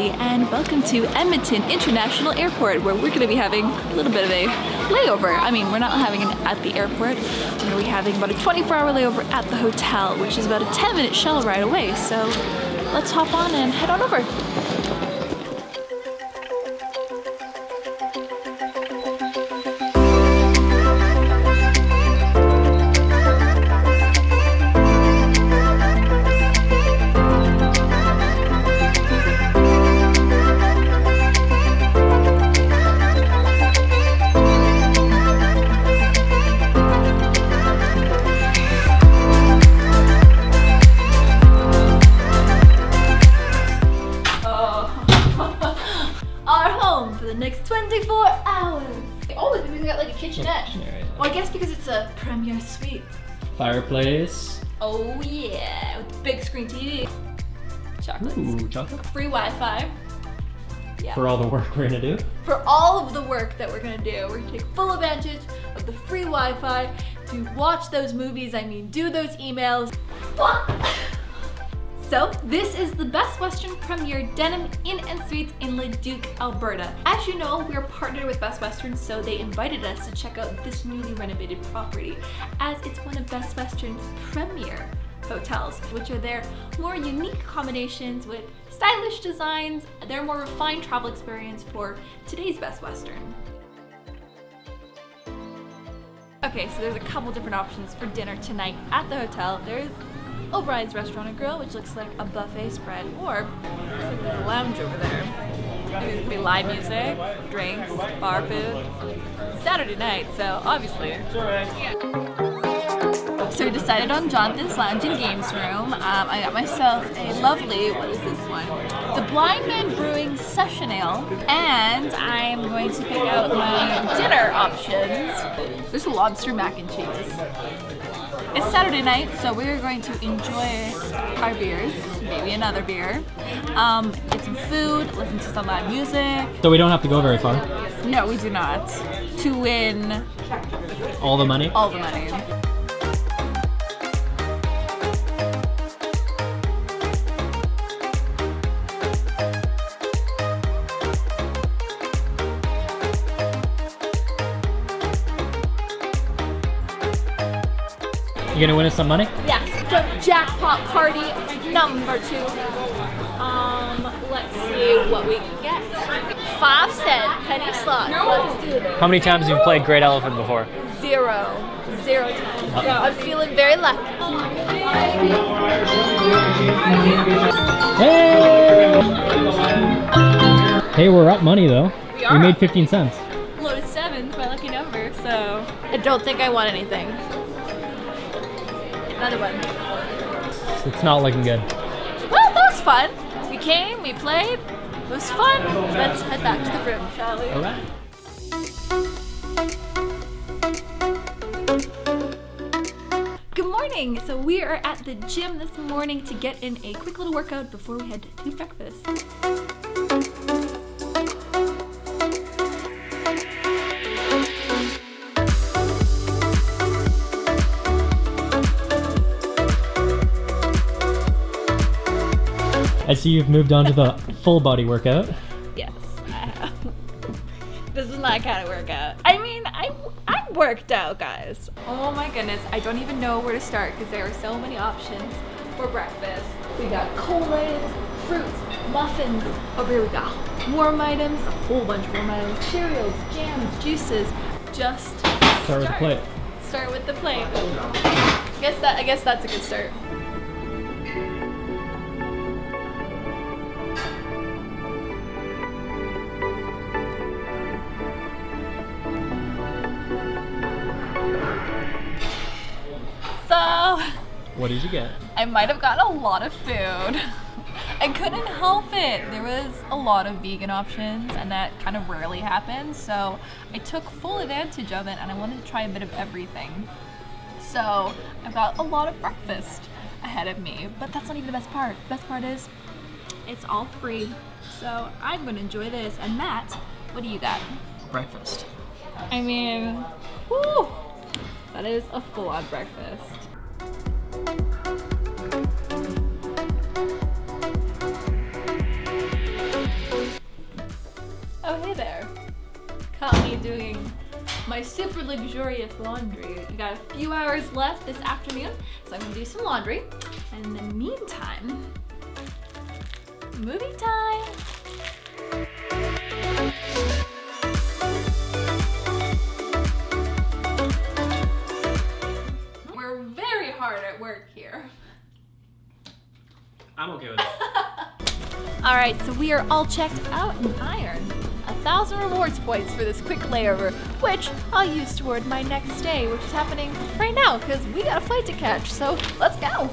everybody, and welcome to Edmonton International Airport, where we're going to be having a little bit of a layover. I mean, we're not having it at the airport. We're going to be having about a 24-hour layover at the hotel, which is about a 10-minute shuttle ride away. So let's hop on and head on over. For the next 24 hours. Oh, look, we got like a kitchenette. Well, I guess because it's a premier suite. Fireplace. Oh yeah, with the big screen TV. Chocolates. Ooh, chocolate. Free Wi-Fi. Yeah. For all the work we're gonna do. For all of the work that we're gonna do, we're gonna take full advantage of the free Wi-Fi to watch those movies. I mean, do those emails. So, this is the Best Western Premier Denim Inn and Suites in Leduc, Alberta. As you know, we're partnered with Best Western, so they invited us to check out this newly renovated property, as it's one of Best Western's premier hotels, which are their more unique accommodations with stylish designs, their more refined travel experience for today's Best Western. Okay, so there's a couple different options for dinner tonight at the hotel. There's O'Brien's Restaurant and Grill, which looks like a buffet spread, or there's a lounge over there. There's gonna be live music, drinks, bar food. Saturday night, so obviously. So we decided on Jonathan's Lounge and Games Room. I got myself a lovely, what is this one? The Blind Man Brewing Session Ale, and I'm going to pick out my dinner options. There's a lobster mac and cheese. It's Saturday night, so we're going to enjoy our beers, maybe another beer, get some food, listen to some live music. So we don't have to go very far. No, we do not. To win all the money? All the money. You gonna win us some money? Yes. So jackpot party number 2. Let's see what we can get. 5-cent penny slots. Let's do this. How many times have you played Great Elephant before? 0 times. So I'm feeling very lucky. Hey! Hey, we're up money though. We are. We made 15 cents. Loaded 7's my lucky number, so I don't think I won anything. Another one. It's not looking good. Well, that was fun. We came, we played. It was fun. Let's head back to the room, shall we? All right. Good morning. So we are at the gym this morning to get in a quick little workout before we head to breakfast. I see you've moved on to the full body workout. Yes, I have. This is my kind of workout. I mean, I worked out, guys. Oh my goodness, I don't even know where to start because there are so many options for breakfast. We got colas, fruits, muffins. Over here we got warm items, a whole bunch of warm items, cereals, jams, juices. Just Start with the plate. Start with the plate. I guess that's a good start. So, what did you get? I might have gotten a lot of food. I couldn't help it. There was a lot of vegan options, and that kind of rarely happens. So I took full advantage of it, and I wanted to try a bit of everything. So I've got a lot of breakfast ahead of me, but that's not even the best part. The best part is it's all free. So I'm going to enjoy this. And Matt, what do you got? Breakfast. I mean, whew, that is a full-on breakfast. luxurious laundry. We got a few hours left this afternoon, so I'm gonna do some laundry. And in the meantime, movie time. We're very hard at work here. I'm okay with it. All right, so we are all checked out and ironed. 1,000 rewards points for this quick layover, which I'll use toward my next stay, which is happening right now because we got a flight to catch. So let's go.